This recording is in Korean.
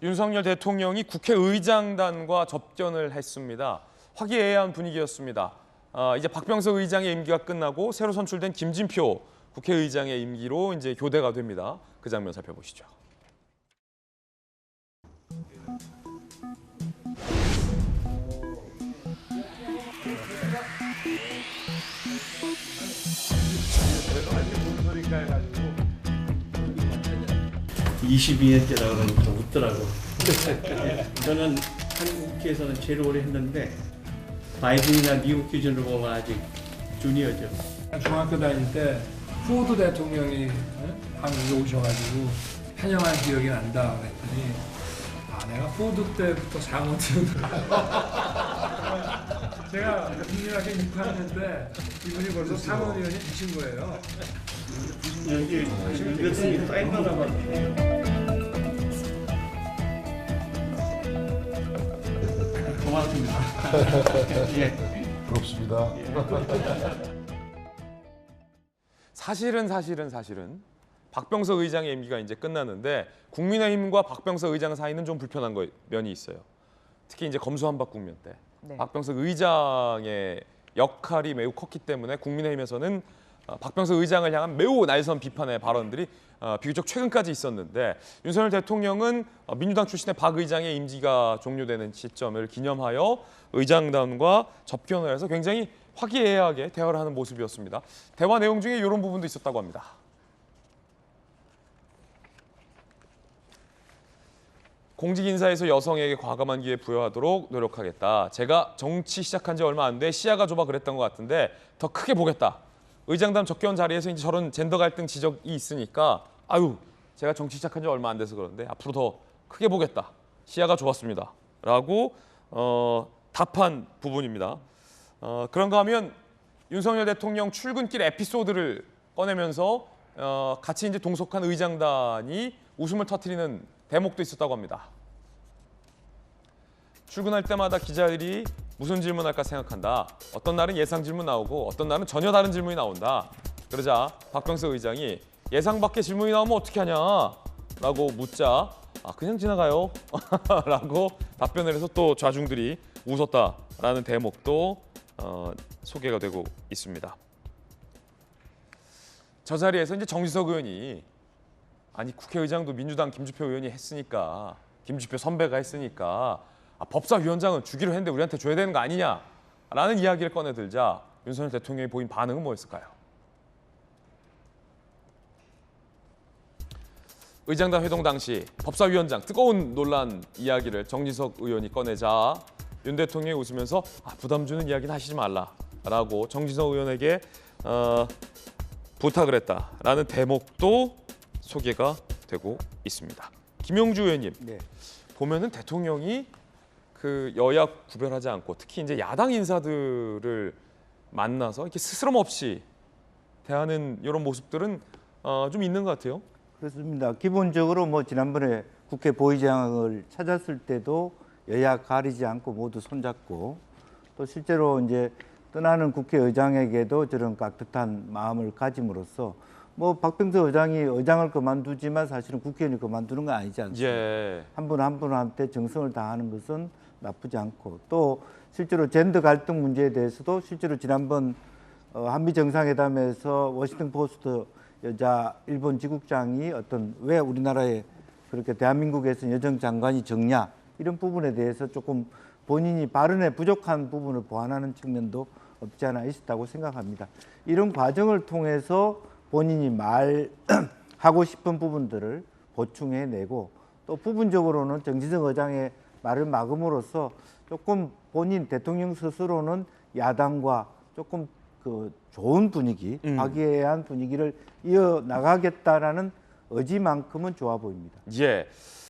윤석열 대통령이 국회의장단과 접견을 했습니다. 화기애애한 분위기였습니다. 이제 박병석 의장의 임기가 끝나고 새로 선출된 김진표 국회의장의 임기로 이제 교대가 됩니다. 그 장면 살펴보시죠. 이 22년째라 그러니까 웃더라고. 저는 한국 국회에서는 제일 오래 했는데 바이든이나 미국 기준으로 보면 아직 주니어죠. 중학교 다닐 때 포드 대통령이 한국에 오셔가지고 환영한 기억이 난다 그랬더니 내가 포드 때부터 사모든 제가 국민학교 6학년 때 이분이 벌써 사모위원이 되신 거예요. 여기 이것은 사인하나 봐. 고맙습니다. 예. 부럽습니다. 사실은 박병석 의장의 임기가 이제 끝났는데 국민의힘과 박병석 의장 사이는 좀 불편한 면이 있어요. 특히 이제 검수완박 국면 때 박병석 의장의 역할이 매우 컸기 때문에 국민의힘에서는 박병석 의장을 향한 매우 날선 비판의 발언들이 비교적 최근까지 있었는데 윤석열 대통령은 민주당 출신의 박 의장의 임기가 종료되는 시점을 기념하여 의장단과 접견을 해서 굉장히 화기애애하게 대화를 하는 모습이었습니다. 대화 내용 중에 이런 부분도 있었다고 합니다. 공직 인사에서 여성에게 과감한 기회 부여하도록 노력하겠다. 제가 정치 시작한 지 얼마 안 돼 시야가 좁아 그랬던 것 같은데 더 크게 보겠다. 의장단 접견 자리에서 이제 저런 젠더 갈등 지적이 있으니까 제가 정치 시작한 지 얼마 안 돼서 그런데 앞으로 더 크게 보겠다. 시야가 좁았습니다. 라고 답한 부분입니다. 그런가 하면 윤석열 대통령 출근길 에피소드를 꺼내면서 같이 이제 동석한 의장단이 웃음을 터뜨리는 대목도 있었다고 합니다. 출근할 때마다 기자들이 무슨 질문할까 생각한다. 어떤 날은 예상 질문 나오고 어떤 날은 전혀 다른 질문이 나온다. 그러자 박병석 의장이 예상 밖의 질문이 나오면 어떻게 하냐? 라고 묻자 그냥 지나가요. 라고 답변을 해서 또 좌중들이 웃었다라는 대목도 소개가 되고 있습니다. 저 자리에서 이제 정지석 의원이 국회의장도 민주당 김주표 의원이 했으니까 김주표 선배가 했으니까 법사위원장은 주기로 했는데 우리한테 줘야 되는 거 아니냐라는 이야기를 꺼내들자 윤석열 대통령이 보인 반응은 뭐였을까요? 의장단 회동 당시 법사위원장 뜨거운 논란 이야기를 정지석 의원이 꺼내자 윤 대통령이 웃으면서 부담 주는 이야기는 하시지 말라라고 정지석 의원에게 부탁을 했다라는 대목도 소개가 되고 있습니다. 김용주 의원님, 보면은 대통령이 그 여야 구별하지 않고 특히 이제 야당 인사들을 만나서 이렇게 스스럼 없이 대하는 이런 모습들은 좀 있는 것 같아요. 그렇습니다. 기본적으로 지난번에 국회 보의장을 찾았을 때도 여야 가리지 않고 모두 손잡고 또 실제로 이제 떠나는 국회의장에게도 저런 깍듯한 마음을 가짐으로써 박병석 의장이 의장을 그만두지만 사실은 국회의원이 그만두는 건 아니지 않습니까? 한 분 한 분한테 정성을 다하는 것은 나쁘지 않고 또 실제로 젠더 갈등 문제에 대해서도 실제로 지난번 한미 정상회담에서 워싱턴 포스트 여자 일본 지국장이 왜 우리나라에 그렇게 대한민국에서 여성 장관이 적냐 이런 부분에 대해서 조금 본인이 발언에 부족한 부분을 보완하는 측면도 없지 않아 있었다고 생각합니다. 이런 과정을 통해서 본인이 말하고 싶은 부분들을 보충해내고 또 부분적으로는 정지석 의장의 말을 막음으로써 조금 본인 대통령 스스로는 야당과 조금 좋은 분위기, 화기애애한 분위기를 이어나가겠다라는 의지만큼은 좋아 보입니다.